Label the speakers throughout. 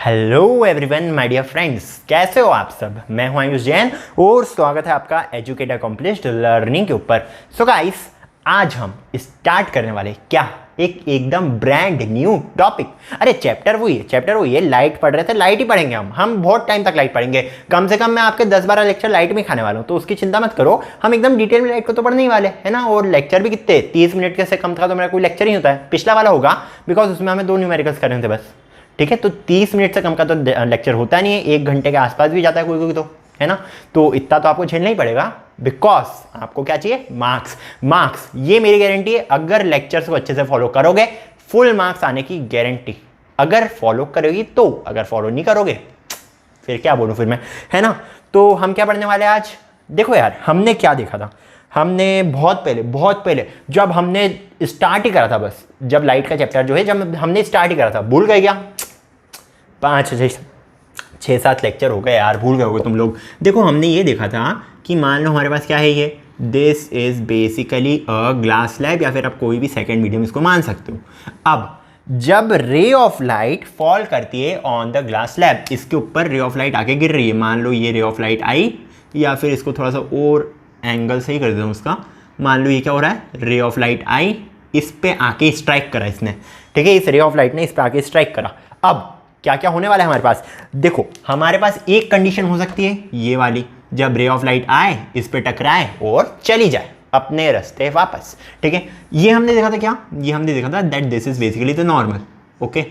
Speaker 1: Hello everyone my dear friends, कैसे हो आप सब। मैं हूं आयुष जैन और स्वागत है आपका एजुकेट अकम्प्लिश्ड लर्निंग के ऊपर। सो गाइस, आज हम स्टार्ट करने वाले क्या एक एकदम ब्रांड न्यू टॉपिक। अरे चैप्टर वही है, लाइट पढ़ रहे थे, लाइट ही पढ़ेंगे हम बहुत टाइम तक लाइट पढ़ेंगे। कम से कम मैं आपके 10-12 लेक्चर लाइट में खाने वाला हूँ, तो उसकी चिंता मत करो। हम एकदम डिटेल में लाइट को तो पढ़ने ही वाले है ना। और लेक्चर भी कितने 30 मिनट के से कम था तो मेरा कोई लेक्चर ही होता है। पिछला वाला होगा बिकॉज उसमें हमें 2 न्यूमेरिकल्स करने थे बस, ठीक है। तो 30 मिनट से कम का तो लेक्चर होता नहीं है, 1 घंटे के आसपास भी जाता है कोई कोई, तो है ना। तो इतना तो आपको झेलना ही पड़ेगा बिकॉज आपको क्या चाहिए, मार्क्स। ये मेरी गारंटी है, अगर लेक्चर्स को अच्छे से फॉलो करोगे फुल मार्क्स आने की गारंटी। अगर फॉलो करोगी तो, अगर फॉलो नहीं करोगे फिर क्या बोलूं फिर मैं, है ना। तो हम क्या पढ़ने वाले आज, देखो यार हमने क्या देखा था। हमने बहुत पहले जब हमने स्टार्ट ही करा था, बस जब लाइट का चैप्टर जो है जब हमने स्टार्ट ही करा था, भूल गए क्या। 5-6-7 लेक्चर हो गए यार, भूल गए होगे तुम लोग। देखो हमने ये देखा था कि मान लो हमारे पास क्या है, ये this is basically a glass slab, या फिर आप कोई भी सेकेंड मीडियम इसको मान सकते हो। अब जब रे ऑफ लाइट फॉल करती है ऑन द ग्लास स्लैब, इसके ऊपर रे ऑफ लाइट आके गिर रही है, मान लो ये रे ऑफ लाइट आई, या फिर इसको थोड़ा सा और एंगल सही कर देता हूँ उसका। मान लो ये क्या हो रहा है, रे ऑफ लाइट आई, इस पे आके स्ट्राइक करा इसने, ठीक है। इस रे ऑफ लाइट ने इस पे आके स्ट्राइक करा। अब क्या क्या होने वाला है हमारे पास, देखो हमारे पास एक कंडीशन हो सकती है ये वाली, जब रे ऑफ लाइट आए इस पे टकराए और चली जाए अपने रास्ते वापस, ठीक है। ये हमने देखा था क्या, ये हमने देखा था that this is basically the normal, okay.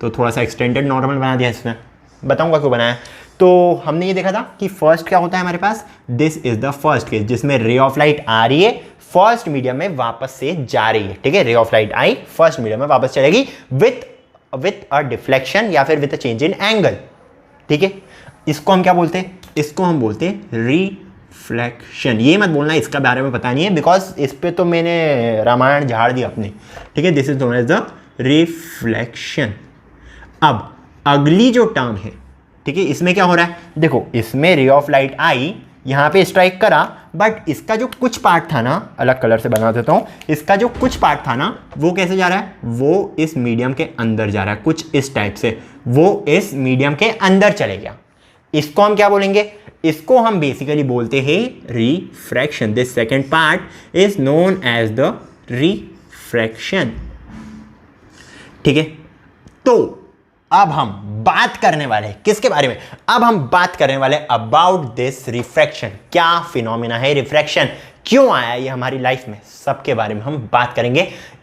Speaker 1: तो थोड़ा सा एक्सटेंडेड नॉर्मल बना दिया इसमें, बताऊंगा क्यों बनाया। तो हमने ये देखा था कि फर्स्ट क्या होता है हमारे पास, this is the first case जिसमें रे ऑफ लाइट आ रही है, फर्स्ट मीडियम में वापस से जा रही है, ठीक है। Ray of light I, first medium में वापस चलेगी विथ अ डिफ्लेक्शन या फिर with a change in angle, ठीक है। इसको हम क्या बोलते हैं, इसको हम बोलते हैं रिफ्लेक्शन। ये मत बोलना इसका बारे में पता नहीं है, बिकॉज इस पे तो मैंने रामायण झाड़ दी अपनी, ठीक है। This is known as the reflection. अब अगली जो टर्म है, ठीक है, इसमें क्या हो रहा है, देखो इसमें रे ऑफ लाइट आई, यहां पे स्ट्राइक करा, बट इसका जो कुछ पार्ट था ना, अलग कलर से बना देता हूं, इसका जो कुछ पार्ट था ना वो कैसे जा रहा है, वो इस मीडियम के अंदर जा रहा है, कुछ इस टाइप से, वो इस मीडियम के अंदर चले गया। इसको हम क्या बोलेंगे, इसको हम बेसिकली बोलते हैं refraction. This second part is known as the refraction, ठीक है। तो अब हम बात करने वाले हैं किसके बारे में, अब हम बात करने वाले अबाउट दिस रिफ्रैक्शन। क्या फिनोमिना है रिफ्रैक्शन, क्यों आया ये हमारी लाइफ में, सबके बारे में हम बात करेंगे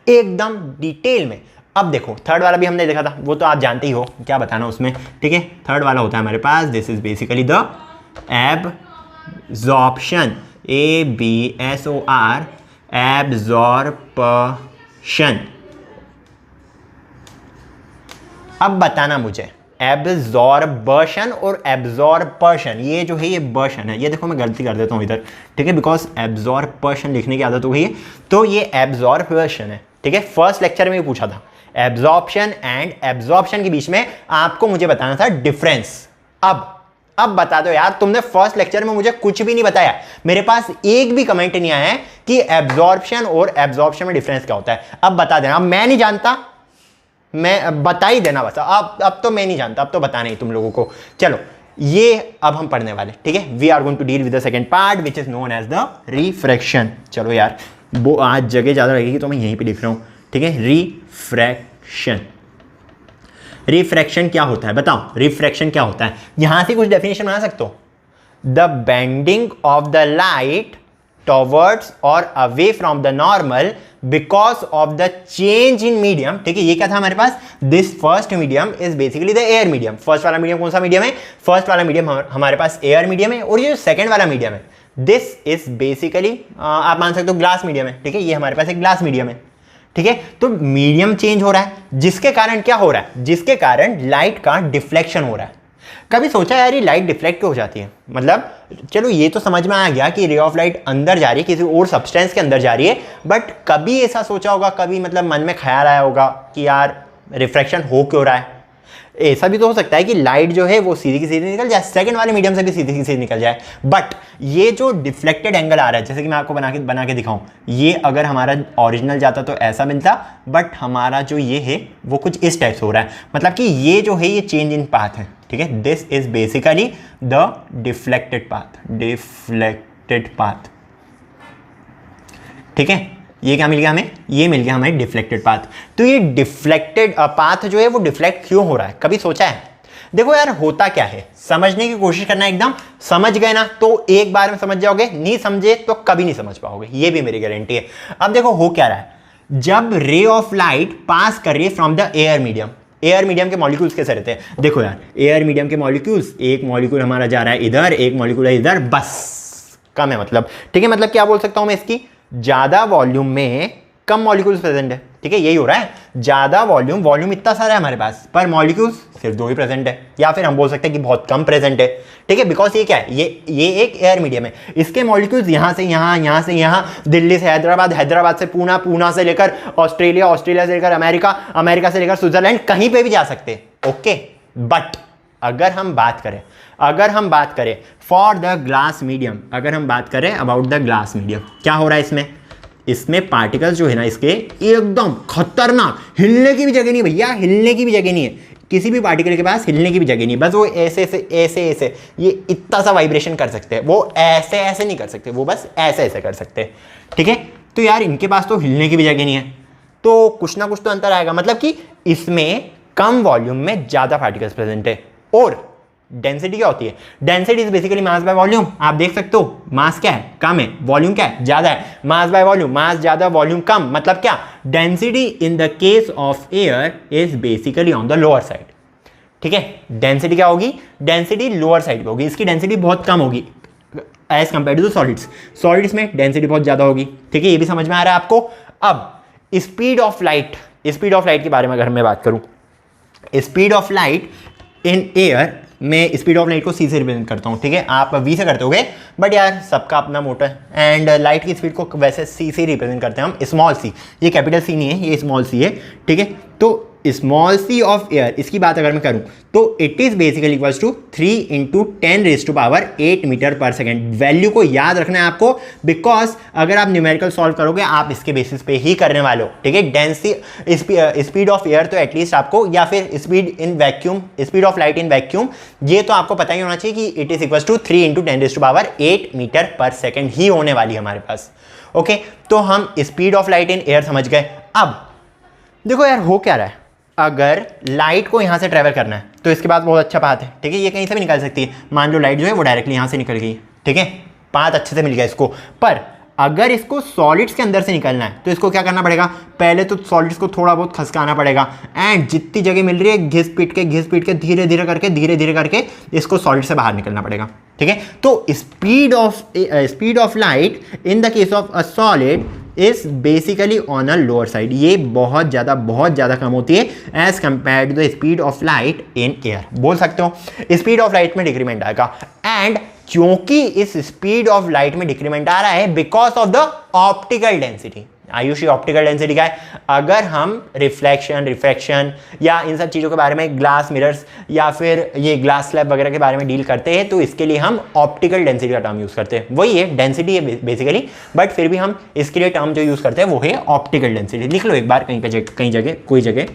Speaker 1: एकदम डिटेल में। अब देखो थर्ड वाला भी हमने देखा था, वो तो आप जानते ही हो क्या बताना उसमें, ठीक है। थर्ड वाला होता है हमारे पास, this is basically the absorption, ABSOR, absorption. अब बताना मुझे एब्जॉर्बशन और एब्जॉर्पर्शन, ये जो है ये बर्शन है, ये देखो मैं गलती कर देता हूँ इधर, ठीक है, बिकॉज एब्जॉर्पर्शन लिखने की आदत हो गई है, तो ये एब्जॉर्बशन है, ठीक है। फर्स्ट लेक्चर में भी पूछा था एब्जॉर्प्शन एंड एब्जॉर्प्शन के बीच में आपको मुझे बताना था डिफरेंस। अब बता दो यार, तुमने फर्स्ट लेक्चर में मुझे कुछ भी नहीं बताया, मेरे पास एक भी कमेंट नहीं आया है कि एब्जॉर्प्शन और एब्जॉर्प्शन में डिफरेंस क्या होता है। अब बता देना, अब मैं नहीं जानता, मैं बता ही देना बस। अब तो मैं नहीं जानता, अब तो बताना ही तुम लोगों को। चलो ये अब हम पढ़ने वाले, ठीक है। We are going to deal with the second part which is known as the refraction. चलो यार वो आज जगह ज्यादा लगेगी तो मैं यहीं पे लिख रहा हूं, ठीक है। रिफ्रैक्शन क्या होता है बताओ, रिफ्रैक्शन क्या होता है। यहां से कुछ डेफिनेशन बना सकते हो, the bending of the light towards और away from the normal because of the change in medium, ठीक है। ये क्या था हमारे पास, this first medium is basically the air medium. First वाला मीडियम कौन सा मीडियम है, फर्स्ट वाला मीडियम हमारे पास एयर मीडियम है, और ये जो सेकंड वाला मीडियम है दिस इज बेसिकली आप मान सकते हो ग्लास मीडियम है, ठीक है। ये हमारे पास एक ग्लास मीडियम है, ठीक है। तो मीडियम चेंज हो रहा है, जिसके कारण क्या हो रहा है, जिसके कारण लाइट का डिफ्लेक्शन हो रहा है। कभी सोचा यार ये लाइट डिफ्लेक्ट क्यों हो जाती है, मतलब चलो ये तो समझ में आ गया कि रे ऑफ लाइट अंदर जा रही है, किसी और सब्सटेंस के अंदर जा रही है, बट कभी ऐसा सोचा होगा, कभी मतलब मन में ख्याल आया होगा कि यार रिफ्रैक्शन हो क्यों रहा है। ऐसा भी तो हो सकता है कि लाइट जो है वो सीधी की सीधी निकल जाए, सेकंड वाले मीडियम से भी सीधी की सीधी निकल जाए। बट ये जो डिफ्लेक्टेड एंगल आ रहा है, जैसे कि मैं आपको बना के दिखाऊं, ये अगर हमारा ओरिजिनल जाता तो ऐसा मिलता, बट हमारा जो ये है वो कुछ इस टाइप से हो रहा है। मतलब कि ये जो है ये चेंज इन पाथ है, ठीक है। This is basically the deflected path, ठीक है। ये क्या मिल गया हमें? ये मिल गया हमें डिफ्लेक्टेड पाथ। तो ये डिफ्लेक्टेड पाथ जो है वो डिफ्लेक्ट क्यों हो रहा है, कभी सोचा है? देखो यार, होता क्या है, समझने की कोशिश करना। एकदम समझ गए ना तो एक बार में समझ जाओगे, नहीं समझे तो कभी नहीं समझ पाओगे, ये भी मेरी गारंटी है। अब देखो हो क्या रहा है, जब रे ऑफ लाइट पास कर रही है from the air medium, air medium के मॉलिक्यूल्स कैसे रहते हैं? देखो यार, एयर मीडियम के मॉलिक्यूल्स, एक मॉलिक्यूल हमारा जा रहा है इधर, एक मॉलिक्यूल है इधर, बस कम है मतलब, ठीक है। मतलब क्या बोल सकता हूं मैं इसकी, ज्यादा वॉल्यूम में कम मॉलिक्यूल्स प्रेजेंट है, ठीक है। यही हो रहा है, ज्यादा वॉल्यूम इतना सारा है हमारे पास, पर मॉलिक्यूल्स सिर्फ 2 ही प्रेजेंट है, या फिर हम बोल सकते हैं कि बहुत कम प्रेजेंट है, ठीक है। बिकॉज ये क्या है, ये एक एयर मीडियम है, इसके मॉलिक्यूल्स यहां से यहां, यहां से यहां, दिल्ली से हैदराबाद, हैदराबाद से पूना, पूना से लेकर ऑस्ट्रेलिया, ऑस्ट्रेलिया से लेकर अमेरिका, अमेरिका से लेकर स्विट्जरलैंड, कहीं पे भी जा सकते हैं, ओके। बट अगर हम बात करें फॉर द ग्लास मीडियम, अगर हम बात करें अबाउट द ग्लास मीडियम, क्या हो रहा है इसमें पार्टिकल्स जो है ना इसके एकदम खतरनाक, हिलने की भी जगह नहीं भैया, हिलने की भी जगह नहीं है, किसी भी पार्टिकल के पास हिलने की भी जगह नहीं, बस वो ऐसे ये इतना सा वाइब्रेशन कर सकते हैं, वो ऐसे नहीं कर सकते, वो बस ऐसे कर सकते हैं, ठीक है। तो यार इनके पास तो हिलने की भी जगह नहीं है, तो कुछ ना कुछ तो अंतर आएगा, मतलब कि इसमें कम वॉल्यूम में ज्यादा पार्टिकल्स प्रेजेंट है। और डेंसिटी क्या होती है? Density is basically mass by volume. आप देख सकते हो मास क्या है, कम है, वॉल्यूम क्या है, ज्यादा है। मास बाय वॉल्यूम, मास ज्यादा वॉल्यूम कम, मतलब क्या, density in the case of air is basically on the lower side, ठीक है। डेंसिटी क्या होगी? डेंसिटी लोअर साइड पे होगी, इसकी डेंसिटी बहुत कम होगी एज कंपेयर टू सॉलिड्स में डेंसिटी बहुत ज्यादा होगी, ठीक है। ये भी समझ में आ रहा है आपको। अब स्पीड ऑफ लाइट के बारे में अगर मैं बात करूं, speed of light in air, मैं स्पीड ऑफ लाइट को सी से रिप्रेजेंट करता हूँ, ठीक है। आप वी से करते होगे, बट यार सबका अपना मोटर है, एंड लाइट की स्पीड को वैसे सी से रिप्रेजेंट करते हैं हम, स्मॉल सी। ये कैपिटल सी नहीं है, ये स्मॉल सी है, ठीक है। तो स्मॉल सी ऑफ एयर, इसकी बात अगर मैं करूं तो it is basically equals to 3 × 10⁸ meter per second. Value को याद रखना है आपको, बिकॉज अगर आप न्यूमेरिकल सॉल्व करोगे आप इसके बेसिस पे ही करने वाले हो, ठीक है। डेंसिटी स्पीड ऑफ एयर तो एटलीस्ट आपको, या फिर speed of light in vacuum, ये तो आपको पता ही होना चाहिए कि it is equals to 3 × 10⁸ meter per second ही होने वाली है हमारे पास, ओके। तो हम speed of light in air समझ गए। अब देखो यार हो क्या रहा है, अगर लाइट को यहां से ट्रैवल करना है तो इसके बाद बहुत अच्छा पाथ है, ठीक है। ये कहीं से भी निकल सकती है, मान लो लाइट जो है वो डायरेक्टली यहां से निकल गई, ठीक है, पाथ अच्छे से मिल गया इसको। पर अगर इसको सॉलिड्स के अंदर से निकलना है तो इसको क्या करना पड़ेगा, पहले तो सॉलिड्स को थोड़ा बहुत खसकाना पड़ेगा, एंड जितनी जगह मिल रही है घिस पीट के धीरे धीरे करके इसको सॉलिड से बाहर निकलना पड़ेगा, ठीक है। तो speed of light in the case of a solid is basically on a lower side, ये बहुत ज़्यादा कम होती है as compare to the speed of light in air. बोल सकते हो स्पीड ऑफ लाइट में डिक्रीमेंट आएगा, एंड क्योंकि इस स्पीड ऑफ लाइट में डिक्रीमेंट आ रहा है because of the optical density. Ayushi optical density क्या है? अगर हम रिफ्रैक्शन या इन सब चीज़ों के बारे में, ग्लास मिरर्स या फिर ये ग्लास स्लैब वगैरह के बारे में डील करते हैं तो इसके लिए हम ऑप्टिकल डेंसिटी का टर्म यूज़ करते हैं। वही है, डेंसिटी है बेसिकली, बट फिर भी हम इसके लिए टर्म जो यूज़ करते हैं वो है ऑप्टिकल डेंसिटी। लिख लो एक बार कोई जगह,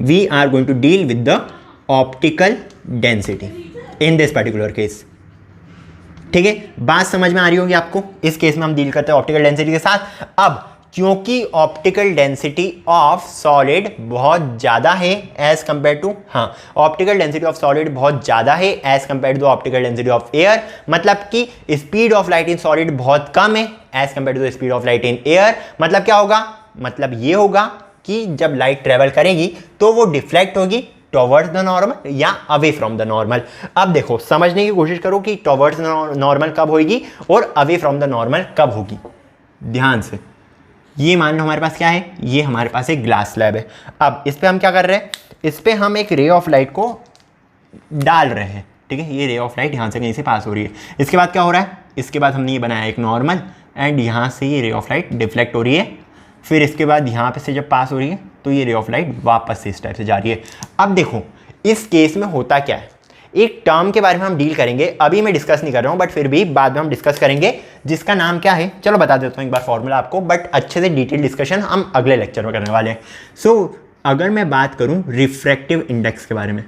Speaker 1: we are going to deal with the optical density in this particular case, ठीक है। बात समझ में आ रही होगी आपको। इस केस में हम डील करते हैं ऑप्टिकल डेंसिटी के साथ। अब क्योंकि ऑप्टिकल डेंसिटी ऑफ सॉलिड बहुत ज़्यादा है as compare to, optical density of solid बहुत ज़्यादा है as compare to optical density of air, मतलब कि speed of light in solid बहुत कम है as compare to the speed of light in air. मतलब क्या होगा? मतलब ये होगा कि जब लाइट ट्रेवल करेगी तो वो डिफ्लेक्ट होगी टॉवर्ड्स द नॉर्मल या अवे फ्रॉम द नॉर्मल। अब देखो समझने की कोशिश करो कि टॉवर्ड्स नॉर्मल कब होगी और अवे फ्रॉम द नॉर्मल कब होगी। ध्यान से, ये मान लो हमारे पास क्या है, ये हमारे पास एक ग्लास स्लैब है। अब इस पे हम क्या कर रहे हैं, इस पे हम एक रे ऑफ लाइट को डाल रहे हैं, ठीक है। ये रे ऑफ लाइट यहाँ से कहीं से पास हो रही है। इसके बाद क्या हो रहा है, इसके बाद हमने ये बनाया एक नॉर्मल, एंड यहाँ से ये रे ऑफ लाइट डिफ्लेक्ट हो रही है फिर इसके बाद यहाँ पे से जब पास हो रही है तो ये रे ऑफ लाइट वापस से इस टाइप से जा रही है। अब देखो इस केस में होता क्या है, एक टर्म के बारे में हम डील करेंगे, अभी मैं डिस्कस नहीं कर रहा हूँ बट फिर भी बाद में हम डिस्कस करेंगे, जिसका नाम क्या है, चलो बता देता हूँ एक बार फॉर्मूला आपको, बट अच्छे से डिटेल डिस्कशन हम अगले लेक्चर में करने वाले हैं। सो अगर मैं बात करूँ रिफ्रैक्टिव इंडेक्स के बारे में,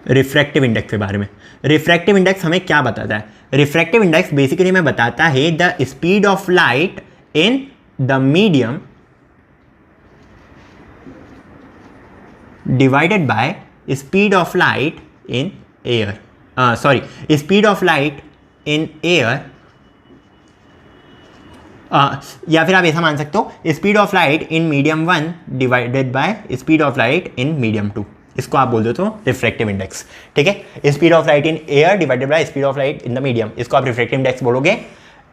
Speaker 1: रिफ्रैक्टिव इंडेक्स के बारे में, रिफ्रैक्टिव इंडेक्स हमें क्या बताता है? रिफ्रैक्टिव इंडेक्स बेसिकली हमें बताता है the speed of light in the medium divided by speed of light in air, speed of light in air, या फिर आप ऐसा मान सकते हो speed of light in medium 1 divided by speed of light in medium 2, इसको आप बोल देते हो रिफ्रैक्टिव इंडेक्स। ठीक है, speed of light in air divided by speed of light in the medium, इसको आप रिफ्रैक्टिव इंडेक्स बोलोगे।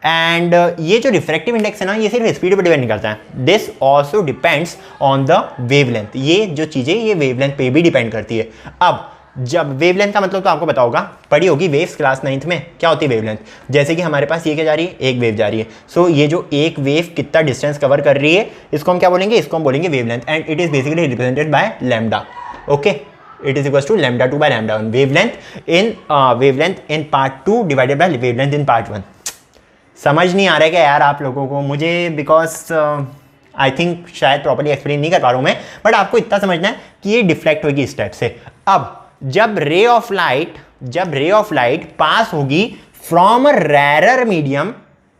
Speaker 1: एंड ये जो रिफ्रैक्टिव इंडेक्स है ना, ये सिर्फ स्पीड पर डिपेंड नहीं करता है, this also depends on the wavelength, ये जो चीज़ें ये वेवलेंथ पे भी डिपेंड करती है। अब जब वेवलेंथ का मतलब तो आपको पता होगा, पढ़ी होगी वेव्स क्लास 9th में, क्या होती है वेवलेंथ, जैसे कि हमारे पास ये क्या जा रही है, एक वेव जा रही है, सो ये जो एक वेव कितना डिस्टेंस कवर कर रही है इसको हम क्या बोलेंगे, इसको हम बोलेंगे wavelength, and it is basically represented by lambda. Okay, it is equals to lambda 2 by lambda 1, wavelength in part 2 divided by wavelength in part 1। समझ नहीं आ रहा है क्या यार आप लोगों को, मुझे बिकॉज आई थिंक शायद प्रॉपर्ली एक्सप्लेन नहीं कर पा रहा हूँ मैं, बट आपको इतना समझना है कि ये डिफ्लेक्ट होगी इस टाइप से। अब जब रे ऑफ लाइट पास होगी from a rarer medium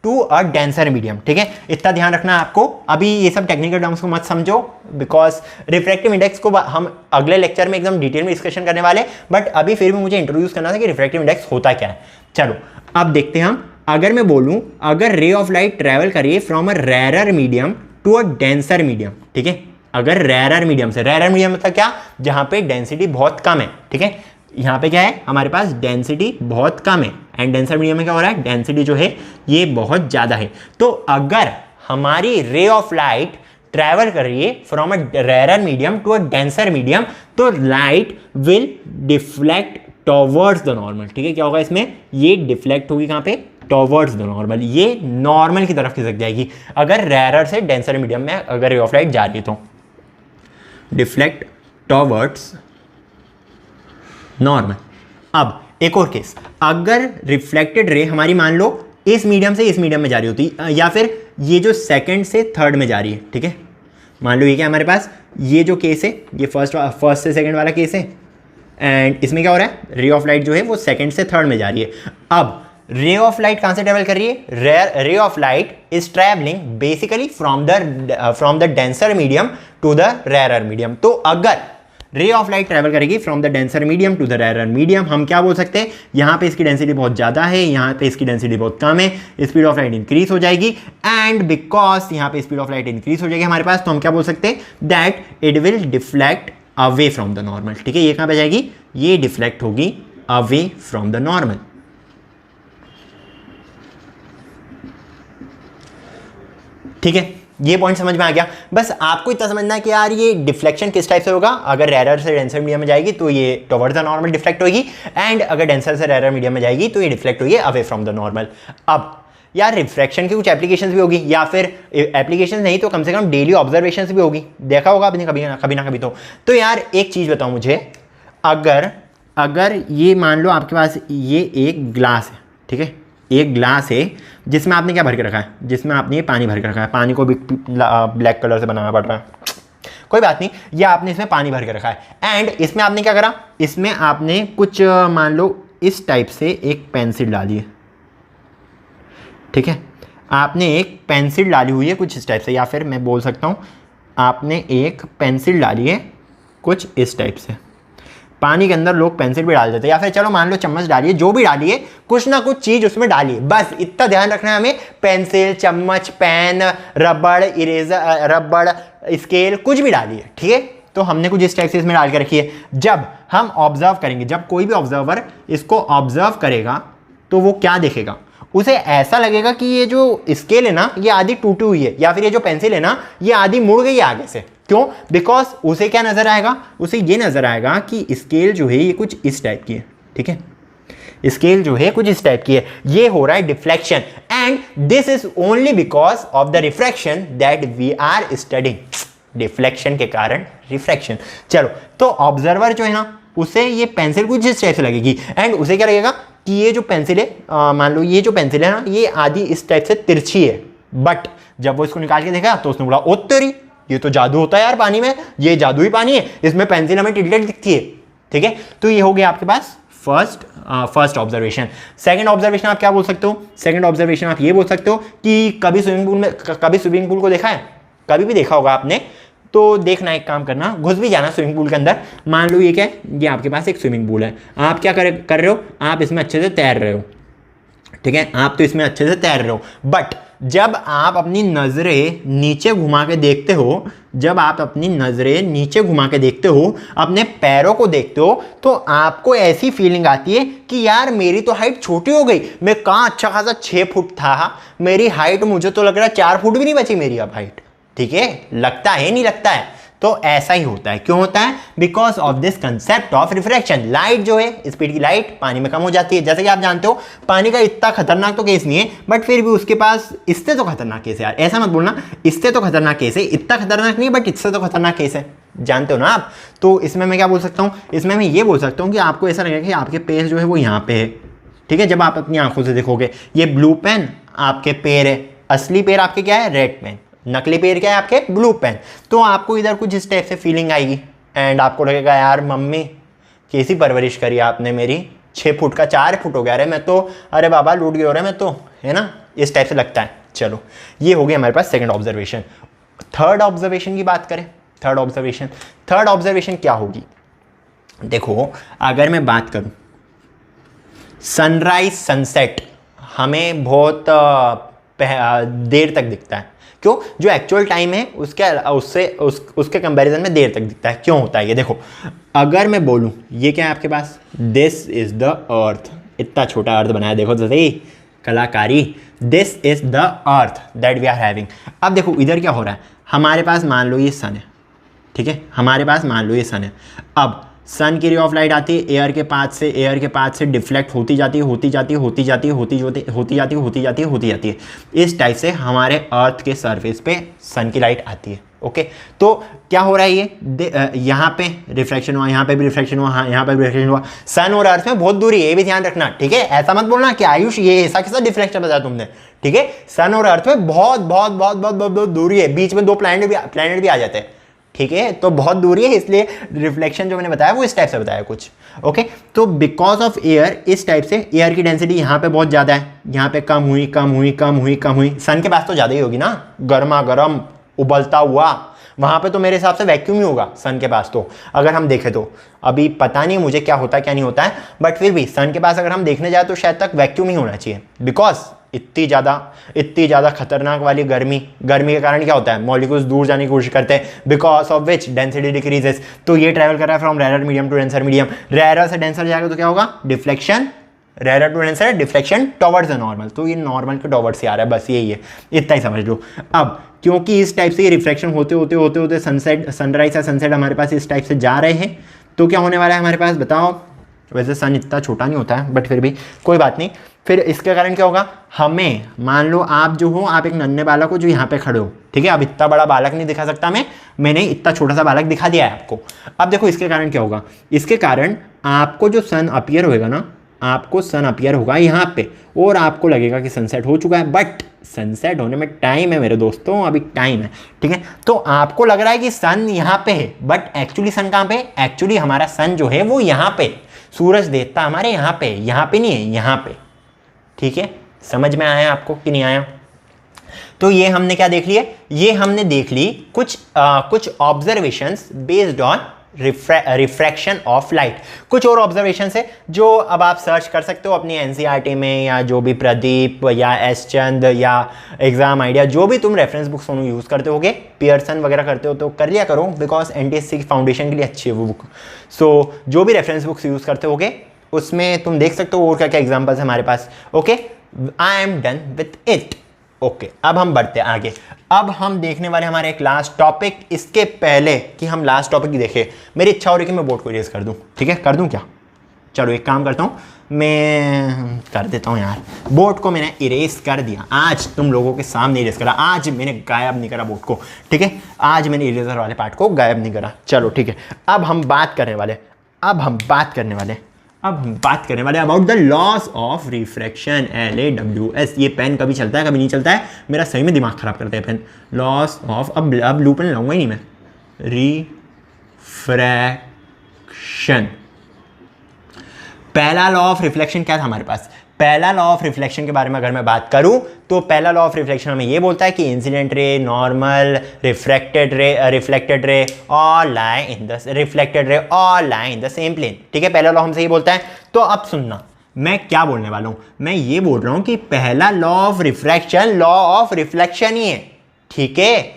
Speaker 1: to a denser medium, ठीक है, इतना ध्यान रखना है आपको। अभी ये सब टेक्निकल टर्म्स को मत समझो, बिकॉज रिफ्रैक्टिव इंडेक्स को हम अगले लेक्चर में एकदम डिटेल में डिस्कशन करने वाले, बट अभी फिर भी मुझे इंट्रोड्यूस करना था कि रिफ्रैक्टिव इंडेक्स होता क्या है। चलो अब देखते हैं हम, अगर मैं बोलूं अगर रे ऑफ लाइट ट्रेवल करिए from a rarer medium to a denser medium, ठीक है, अगर रेरर मीडियम से, रेरर मीडियम मतलब क्या, जहां पे डेंसिटी बहुत कम है, ठीक है, यहाँ पे क्या है हमारे पास डेंसिटी बहुत कम है, एंड डेंसर मीडियम में क्या हो रहा है, डेंसिटी जो है ये बहुत ज़्यादा है। तो अगर हमारी रे ऑफ लाइट ट्रैवल कर रही है from a rarer medium to a denser medium, तो light will deflect towards the normal, ठीक है, क्या होगा इसमें, ये डिफ्लेक्ट होगी कहाँ पे, टॉवर्ड्स द नॉर्मल, ये नॉर्मल की तरफ खिसक जाएगी। अगर रेरर से डेंसर मीडियम में अगर रे ऑफ लाइट जा रही है तो डिफ्लेक्ट टॉवर्ड्स नॉर्मल। अब एक और केस, अगर रिफ्लेक्टेड रे हमारी मान लो इस मीडियम से इस मीडियम में जा रही होती, या फिर ये जो सेकंड से थर्ड में जा रही है, ठीक है, मान लो ये क्या हमारे पास, ये जो केस है ये फर्स्ट से सेकंड वाला केस है, एंड इसमें क्या हो रहा है, रे ऑफ लाइट जो है वो सेकंड से थर्ड में जा रही है। अब रे ऑफ लाइट कहां से ट्रेवल कर रही है, ray of light is travelling basically from the denser medium to the rarer medium. तो अगर रे ऑफ लाइट ट्रैवल करेगी from the denser medium to the rarer medium, हम क्या बोल सकते हैं, यहाँ पे इसकी डेंसिटी बहुत ज़्यादा है, यहाँ पे इसकी डेंसिटी बहुत कम है, स्पीड ऑफ लाइट इंक्रीज हो जाएगी, एंड बिकॉज यहाँ पे स्पीड ऑफ लाइट इंक्रीज हो जाएगी हमारे पास, तो हम क्या बोल सकते हैं, that it will deflect away from the normal, ठीक है, ये कहाँ पे जाएगी, ये डिफ्लेक्ट होगी अवे फ्रॉम द नॉर्मल। ठीक है, ये पॉइंट समझ में आ गया। बस आपको इतना समझना है कि यार ये डिफ्लेक्शन किस टाइप से होगा, अगर रेरर से डेंसर मीडियम में जाएगी तो ये टुवर्ड्स द नॉर्मल डिफ्लेक्ट होगी, एंड अगर डेंसर से रेरर मीडियम में जाएगी तो ये डिफ्लेक्ट होगी अवे फ्रॉम द नॉर्मल। अब यार रिफ्रैक्शन की कुछ एप्लीकेशंस भी होगी, या फिर एप्लीकेशंस नहीं तो कम से कम डेली ऑब्जर्वेशंस भी होगी, देखा होगा आपने कभी ना कभी तो यार एक चीज़ बताओ मुझे, अगर ये मान लो आपके पास ये एक ग्लास है, ठीक है, एक ग्लास है जिसमें आपने क्या भर के रखा है, जिसमें आपने ये पानी भर के रखा है, पानी को भी ब्लैक कलर से बनाना पड़ रहा है, कोई बात नहीं, या आपने इसमें पानी भर के रखा है, एंड इसमें आपने क्या करा, इसमें आपने कुछ मान लो इस टाइप से एक पेंसिल डाली है, ठीक है, आपने एक पेंसिल डाली हुई है कुछ इस टाइप से, या फिर मैं बोल सकता हूँ आपने एक पेंसिल डाली है कुछ इस टाइप से, पानी के अंदर लोग पेंसिल भी डाल देते हैं, या फिर चलो मान लो चम्मच डालिए, जो भी डालिए कुछ ना कुछ चीज़ उसमें डालिए, बस इतना ध्यान रखना है हमें, पेंसिल, चम्मच, पेन, रबड़, इरेजर, रबड़, स्केल, कुछ भी डालिए, ठीक है, तो हमने कुछ इस टाइप से इसमें डाल के रखी है। जब हम ऑब्जर्व करेंगे, जब कोई भी ऑब्जर्वर इसको ऑब्जर्व करेगा तो वो क्या देखेगा, उसे ऐसा लगेगा कि ये जो स्केल है ना ये आधी टूटी हुई है, या फिर ये जो पेंसिल है ना ये आधी मुड़ गई है आगे से, क्यों, बिकॉज उसे क्या नजर आएगा, उसे ये नजर आएगा कि स्केल जो है ये कुछ इस टाइप की है, ठीक है, स्केल जो है कुछ इस टाइप की है, ये हो रहा है deflection, and this is only because of the refraction that we are studying. Deflection के कारण रिफ्रैक्शन। चलो, तो ऑब्जर्वर जो है ना, उसे ये पेंसिल कुछ इस टाइप से लगेगी, एंड उसे क्या लगेगा कि ये जो पेंसिल है, मान लो ये जो पेंसिल है ना, ये आधी इस टाइप से तिरछी है, बट जब वो इसको निकाल के देखा तो उसने बोला ओ तेरी, ये तो जादू होता है यार पानी में, ये जादू ही पानी है, इसमें पेंसिल हमें टिल्टेड दिखती है। ठीक है, तो ये हो गया आपके पास फर्स्ट ऑब्जर्वेशन। सेकंड ऑब्जर्वेशन आप क्या बोल सकते हो? सेकंड ऑब्जर्वेशन आप ये बोल सकते हो कि कभी स्विमिंग पूल को देखा है, कभी भी देखा होगा आपने, तो देखना, एक काम करना, घुस भी जाना स्विमिंग पूल के अंदर। मान लो ये क्या है, ये आपके पास एक स्विमिंग पूल है, आप क्या कर रहे हो, आप इसमें अच्छे से तैर रहे हो। ठीक है, आप तो इसमें अच्छे से तैर रहे हो, बट जब आप अपनी नज़रें नीचे घुमा के देखते हो, जब आप अपनी नज़रें नीचे घुमा के देखते हो, अपने पैरों को देखते हो, तो आपको ऐसी फीलिंग आती है कि यार मेरी तो हाइट छोटी हो गई, मैं कहाँ अच्छा खासा 6 फुट था, मेरी हाइट मुझे तो लग रहा है 4 फुट भी नहीं बची मेरी अब हाइट। ठीक है, लगता है नहीं लगता है? तो ऐसा ही होता है। क्यों होता है? Because of this concept of refraction. Light जो है, स्पीड की लाइट पानी में कम हो जाती है। जैसे कि आप जानते हो, पानी का इतना खतरनाक तो केस नहीं है, बट फिर भी उसके पास इससे तो खतरनाक केस है यार। ऐसा मत बोलना इससे तो खतरनाक केस है, इतना खतरनाक नहीं है बट इससे तो खतरनाक केस है, जानते हो ना आप। तो इसमें मैं क्या बोल सकता हूँ, इसमें मैं ये बोल सकता हूँ कि आपको ऐसा लगेगा कि आपके पैर जो है वो यहाँ पे है। ठीक है, जब आप अपनी आंखों से देखोगे, ये ब्लू पेन आपके पैर है, असली पैर आपके क्या है, रेड पेन, नकली पेड़ क्या है आपके, ब्लू पेन। तो आपको इधर कुछ इस टाइप से फीलिंग आएगी, एंड आपको लगेगा यार मम्मी कैसी परवरिश करी आपने मेरी, 6 फुट का 4 फुट हो गया रे मैं तो, अरे बाबा लूट गया रे मैं तो, है ना, इस टाइप से लगता है। चलो, ये हो गया हमारे पास सेकंड ऑब्जर्वेशन। थर्ड ऑब्जर्वेशन की बात करें, थर्ड ऑब्जर्वेशन क्या होगी? देखो, अगर मैं बात करूं सनराइज सनसेट, हमें बहुत देर तक दिखता है। क्यों? जो एक्चुअल टाइम है उसके कंपैरिजन में देर तक दिखता है। क्यों होता है ये? देखो, अगर मैं बोलूं ये क्या है आपके पास, दिस इज द अर्थ, इतना छोटा अर्थ बनाया, देखो तो सही कलाकारी, this is the earth that we are having. अब देखो इधर क्या हो रहा है, हमारे पास मान लो ये सन है, ठीक है, हमारे पास मान लो ये सन है। अब सन की रे ऑफ लाइट आती है एयर के पाथ से डिफ्लेक्ट होती जाती है, इस टाइप से हमारे अर्थ के सरफेस पे सन की लाइट आती है। ओके, तो क्या हो रहा है, ये यहाँ पे रिफ्लेक्शन हुआ, यहाँ पे भी रिफ्लेक्शन हुआ, यहाँ पे भी रिफ्लेक्शन हुआ। सन और अर्थ में बहुत दूरी है, ये भी ध्यान रखना। ठीक है, ऐसा मत बोलना कि आयुष ये ऐसा कैसा डिफ्लेक्शन बताया तुमने। ठीक है, सन और अर्थ में बहुत बहुत बहुत बहुत बहुत बहुत दूरी है, बीच में 2 प्लैनेट भी आ जाते हैं। ठीक है, तो बहुत दूरी है, इसलिए रिफ्लेक्शन जो मैंने बताया वो इस टाइप से बताया कुछ। ओके, तो बिकॉज ऑफ एयर, इस टाइप से एयर की डेंसिटी यहाँ पे बहुत ज़्यादा है, यहाँ पे कम हुई। सन के पास तो ज़्यादा ही होगी ना, गर्मा गर्म उबलता हुआ, वहाँ पे तो मेरे हिसाब से वैक्यूम ही होगा सन के पास। तो अगर हम देखें तो अभी पता नहीं मुझे क्या होता है क्या नहीं होता है, बट फिर भी सन के पास अगर हम देखने जाए तो शायद तक वैक्यूम ही होना चाहिए। बिकॉज इतनी ज़्यादा खतरनाक वाली गर्मी के कारण क्या होता है, मॉलिक्यूल्स दूर जाने की कोशिश करते हैं, because of which density decreases. तो ये ट्रैवल कर रहा है from rare medium to denser medium, rare से डेंसर जाएगा तो क्या होगा, deflection, rare to denser, deflection towards the normal. तो ये नॉर्मल के टॉवर्ड्स से आ रहा है, बस यही है, इतना ही समझ लो। अब क्योंकि इस टाइप से ये रिफ्लेक्शन होते सनराइज या सनसेट हमारे पास इस टाइप से जा रहे हैं, तो क्या होने वाला है हमारे पास, बताओ। वैसे सन इतना छोटा नहीं होता है, बट फिर भी कोई बात नहीं। फिर इसके कारण क्या होगा, हमें मान लो आप जो हो, आप एक नन्हे बालक हो जो यहाँ पे खड़े हो, ठीक है, अब इतना बड़ा बालक नहीं दिखा सकता मैंने इतना छोटा सा बालक दिखा दिया है आपको। अब देखो इसके कारण क्या होगा, इसके कारण आपको जो सन अपीयर होएगा ना, आपको सन अपीयर होगा यहाँ पे, और आपको लगेगा कि सनसेट हो चुका है, बट सनसेट होने में टाइम है मेरे दोस्तों, अभी टाइम है। ठीक है, तो आपको लग रहा है कि सन यहाँ पे है, बट एक्चुअली सन कहाँ पे, एक्चुअली हमारा सन जो है वो यहाँ पे, सूरज देवता हमारे यहाँ पे नहीं है, यहाँ पे। ठीक है, समझ में आया आपको कि नहीं आया? तो ये हमने क्या देख लिया, ये हमने देख ली कुछ observations based on refraction of light. कुछ और ऑब्जर्वेशन है जो अब आप सर्च कर सकते हो अपनी एनसीईआरटी में, या जो भी प्रदीप या एस चंद या एग्जाम आइडिया, जो भी तुम रेफरेंस बुक्स यूज़ करते होगे, पियर्सन वगैरह करते हो तो कर लिया करो, बिकॉज एनटीएससी की फाउंडेशन के लिए अच्छी है वो बुक। सो जो भी रेफरेंस बुक्स यूज़ करते होगे उसमें तुम देख सकते हो और क्या क्या एग्जाम्पल्स है हमारे पास। Okay, I am done with it. Okay, अब हम बढ़ते हैं आगे। अब हम देखने वाले हमारे एक लास्ट टॉपिक। इसके पहले कि हम लास्ट टॉपिक देखें, मेरी इच्छा हो रही है कि मैं बोर्ड को इरेज कर दूं। ठीक है, कर दूं क्या? चलो एक काम करता हूँ, मैं कर देता हूँ यार, बोर्ड को मैंने इरेज कर दिया। आज तुम लोगों के सामने इरेज करा, आज मैंने गायब नहीं करा बोर्ड को, ठीक है, आज मैंने इरेजर वाले पार्ट को गायब नहीं करा। चलो ठीक है, अब हम बात करने वाले about the loss of refraction, LAWS। ये पेन कभी चलता है कभी नहीं चलता है, मेरा सही में दिमाग खराब करता है पेन। लॉस ऑफ, अब ब्लू पेन लाऊंगा ही नहीं मैं, रिफ्रैक्शन। पहला लॉ ऑफ रिफ्लेक्शन क्या था हमारे पास? पहला लॉ ऑफ रिफ्लेक्शन के बारे में अगर मैं बात करूं तो पहला लॉ ऑफ रिफ्लेक्शन हमें ये बोलता है कि incident ray, normal, reflected ray all lie in the same plane. ठीक है, पहला लॉ हमसे ये बोलता है। तो अब सुनना मैं क्या बोलने वाला हूं, मैं ये बोल रहा हूं कि पहला law of refraction law of reflection ही है। ठीक है,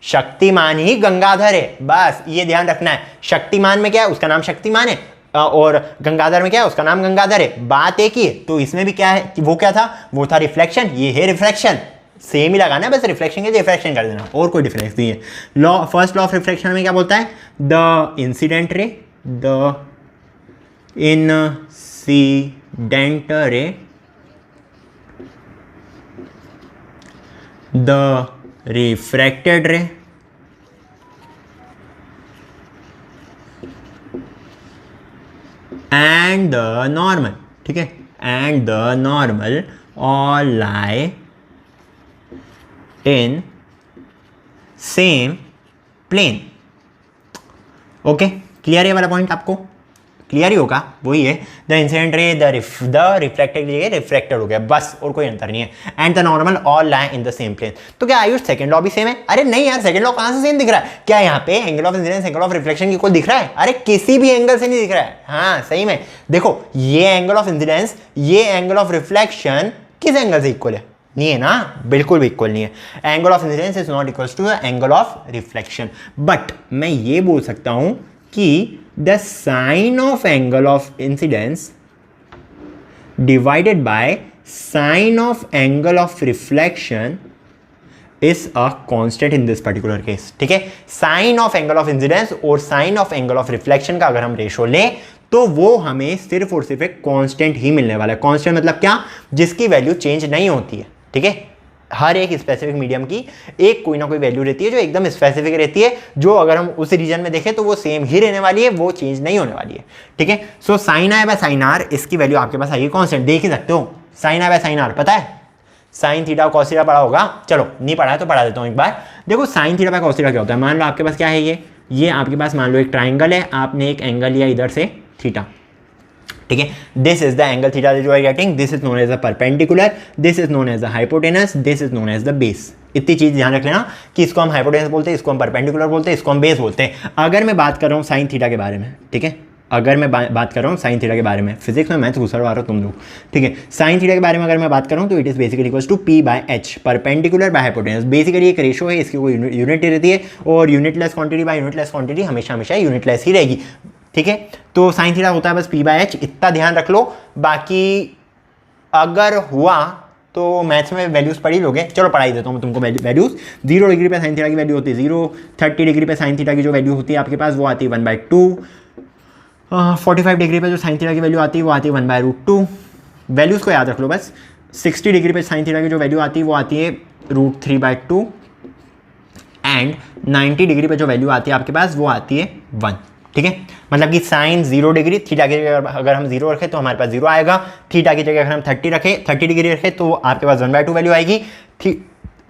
Speaker 1: शक्तिमान ही गंगाधर है, बस ये ध्यान रखना है। शक्तिमान में क्या है, उसका नाम शक्तिमान है, और गंगाधर में क्या है, उसका नाम गंगाधर है। बात एक ही है। तो इसमें भी क्या है कि वो क्या था, वो था रिफ्लेक्शन, ये है रिफ्रैक्शन। सेम ही लगाना है, बस रिफ्लेक्शन के रिफ्रैक्शन कर देना, और कोई डिफरेंस नहीं है। Law, first law of reflection में क्या बोलता है, the incident ray the refracted रे and the normal, ठीक है, and the normal all lie in same plane। Okay, clear है वाला पॉइंट, आपको क्लियर ही होगा, वही है। The incident ray the reflected ray refracted हो गया, बस, और कोई अंतर नहीं है। And the normal all lie in the same plane. तो क्या आयुष सेकंड लॉ भी सेम है? अरे नहीं यार, सेकंड लॉ कहां से सेम दिख रहा है? क्या यहाँ पे angle of incidence, angle of reflection की कोई दिख रहा है? अरे किसी भी एंगल से नहीं दिख रहा है। हाँ सही में देखो, ये एंगल ऑफ इंसिडेंस, ये एंगल ऑफ रिफ्लेक्शन किस एंगल से इक्वल है? नहीं है ना, बिल्कुल भी इक्वल नहीं है। Angle of incidence is not equal to the angle of reflection. But मैं ये बोल सकता हूं कि the sine of angle of incidence divided by sine of angle of reflection is a constant in this particular case। ठीक है, sine of angle of incidence और sine of angle of reflection का अगर हम रेशो लें तो वो हमें सिर्फ और सिर्फ एक कांस्टेंट ही मिलने वाला है। कांस्टेंट मतलब क्या, जिसकी वैल्यू चेंज नहीं होती है। ठीक है, हर एक स्पेसिफिक मीडियम की एक कोई ना कोई वैल्यू रहती है जो एकदम स्पेसिफिक रहती है, जो अगर हम उस रीजन में देखें तो वो सेम ही रहने वाली है, वो चेंज नहीं होने वाली है। ठीक है, so sine i by sine r, इसकी वैल्यू आपके पास आएगी कांस्टेंट, देख ही सकते हो। Sine i by sine r पता है, साइन थीटा और कॉस थीटा पढ़ा होगा, चलो नहीं पढ़ा है तो पढ़ा देता हूँ एक बार। देखो sine theta by cos theta क्या होता है, मान लो आपके पास क्या है, ये आपके पास मान लो एक ट्राइंगल है, आपने एक एंगल लिया इधर से थीटा। ठीक है, this is the angle theta जो I getting, this is known as the perpendicular, this is known as the hypotenuse, this is known as the base. इतनी चीज ध्यान रख लेना कि इसको हम हाइपोटेनस बोलते हैं, इसको हम परपेंडिकुलर बोलते हैं, इसको हम बेस बोलते हैं। अगर मैं बात कर रहा हूँ साइन थीटा के बारे में, ठीक है, अगर मैं बात कर रहा हूँ साइन थीटा के बारे में, फिजिक्स में मैथ घुसड़वा रहा हूँ तुम लोग। ठीक है, साइन थीटा के बारे में अगर मैं बात कर रहा हूँ तो it is basically equals to P by H, perpendicular by hypotenuse. Basically एक रेशो है, इसकी कोई यूनिट रहती है, और unitless quantity by unitless quantity हमेशा यूनिटलेस ही रहेगी। ठीक है, तो साइन थीटा होता है बस P बाय H, इतना ध्यान रख लो। बाकी अगर हुआ तो मैथ्स में वैल्यूज पढ़ ही लोगे, चलो पढ़ा ही देता हूँ मैं तुमको वैल्यूज। 0 डिग्री पे साइन थीटा की वैल्यू होती है 0, 30 डिग्री पे साइन थीटा की जो वैल्यू होती है आपके पास वो आती है 1/2, 45 डिग्री पे जो साइन थीटा की वैल्यू आती है वो आती है 1/√2। वैल्यूज को याद रख लो बस। 60 डिग्री पे साइन थीटा की जो वैल्यू आती है वो आती है √3/2, एंड 90 डिग्री पे जो वैल्यू आती है आपके पास वो आती है 1। ठीक है, मतलब कि साइन 0 डिग्री, थीटा की जगह अगर हम 0 रखें तो हमारे पास 0 आएगा, थीटा की जगह अगर हम 30 डिग्री रखें तो आपके पास 1/2 वैल्यू आएगी,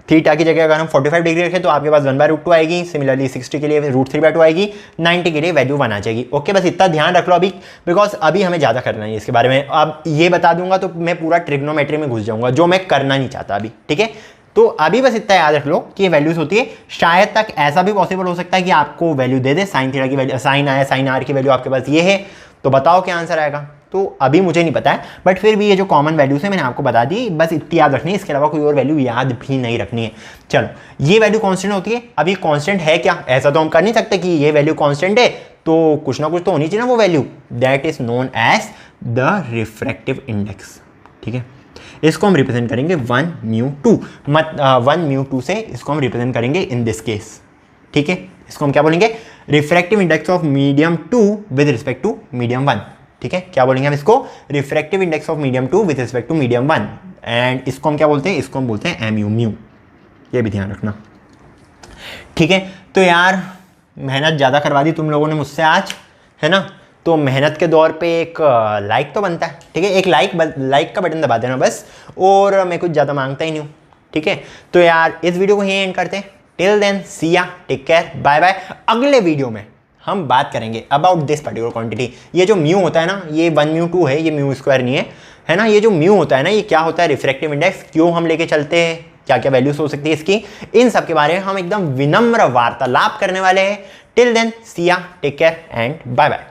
Speaker 1: थीटा की जगह अगर हम 45 डिग्री रखें तो आपके पास 1/√2 आएगी, सिमिलरली 60 के लिए √3/2 आएगी, 90 के लिए वैल्यू 1 आ जाएगी। ओके, बस इतना ध्यान रख लो अभी, बिकॉज अभी हमें ज़्यादा करना है इसके बारे में। अब ये बता दूंगा तो मैं पूरा ट्रिग्नोमेट्री में घुस जाऊंगा, जो मैं करना नहीं चाहता अभी। ठीक है, तो अभी बस इतना याद रख लो कि ये वैल्यूज होती है। शायद तक ऐसा भी पॉसिबल हो सकता है कि आपको वैल्यू दे दे, साइन थीटा की वैल्यू, साइन आया साइन आर की वैल्यू आपके पास ये है, तो बताओ क्या आंसर आएगा। तो अभी मुझे नहीं पता है, बट फिर भी ये जो कॉमन वैल्यूज है मैंने आपको बता दी, बस इतनी याद रखनी है, इसके अलावा कोई और वैल्यू याद भी नहीं रखनी है। चलो, ये वैल्यू कांस्टेंट होती है। अब ये कांस्टेंट है क्या, ऐसा तो हम कर नहीं सकते कि ये वैल्यू कांस्टेंट है तो कुछ ना कुछ तो होनी चाहिए ना वो value, that is known as the refractive index. ठीक है, इसको हम रिप्रेजेंट करेंगे 1μ2, 1μ2 से इसको हम रिप्रेजेंट करेंगे इन दिस केस। ठीक है, इसको हम क्या बोलेंगे, refractive index of medium 2 with respect to medium 1। ठीक है, क्या बोलेंगे हम इसको, refractive index of medium 2 with respect to medium 1, and इसको हम क्या बोलते हैं, इसको हम बोलते हैं MU म्यू, ये भी ध्यान रखना। ठीक है, तो यार मेहनत ज़्यादा करवा दी तुम लोगों ने मुझसे आज, है ना, तो मेहनत के दौर पे एक लाइक तो बनता है, ठीक है, एक लाइक का बटन दबा देना बस, और मैं कुछ ज़्यादा मांगता ही नहीं हूँ। ठीक है, तो यार इस वीडियो को यहीं एंड करते हैं। Till then see ya, take care, bye bye. अगले वीडियो में हम बात करेंगे अबाउट दिस पर्टिकुलर क्वांटिटी। ये जो म्यू होता है ना, ये 1 म्यू 2 है, ये म्यू स्क्वायर नहीं है ना। ये जो म्यू होता है ना, ये क्या होता है, रिफ्रैक्टिव इंडेक्स, क्यों हम लेके चलते हैं, क्या क्या वैल्यूज हो सकती है इसकी, इन सब के बारे में हम एकदम विनम्र वार्तालाप करने वाले हैं। Till then see ya, take care and bye bye.